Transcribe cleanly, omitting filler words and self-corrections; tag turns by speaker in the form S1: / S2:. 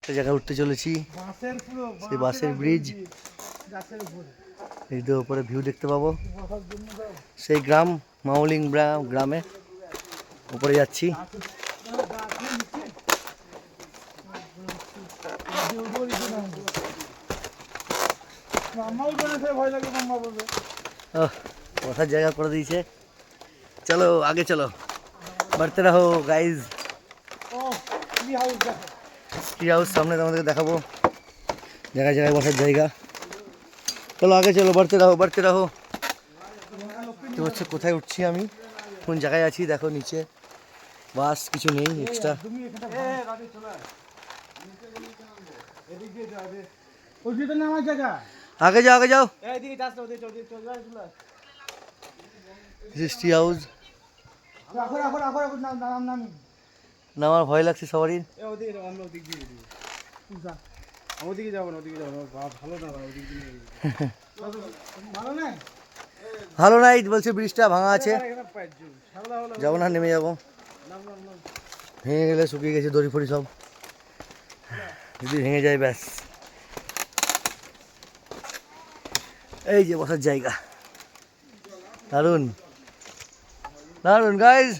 S1: একটা জায়গায় উঠতে চলেছি, সেই বাসের ব্রিজ। এই তো উপরে ভিউ দেখতে পাবো, সেই গ্রাম মাউলিং গ্রামে উপরে যাচ্ছি। বসার জায়গা করে দিয়েছে। চলো আগে চলো, बढ़ते रहो गाइज। ट्री हाउस सामने তোমাদেরকে দেখাবো, জায়গায় জায়গায় বসার জায়গা। চলো আগে চলো, बढ़ते रहो बढ़ते रहो। তো হচ্ছে কোথায় উঠছি আমি, কোন জায়গায় আছি দেখো, নিচে বাস কিছু নেই এক্সট্রা। আগে যাও আগে যাও। ট্রি হাউস নামার ভয় লাগছে সবারই। ভালো নাই বলছে, ব্রিজটা ভাঙা আছে, যাবো না, নেমে যাবো। ভেঙে গেলে শুকিয়ে গেছে দড়ি ফড়ি সব, যদি ভেঙে যায় ব্যাস। এই যে বসার জায়গা, দারুন দারুন গাইজ।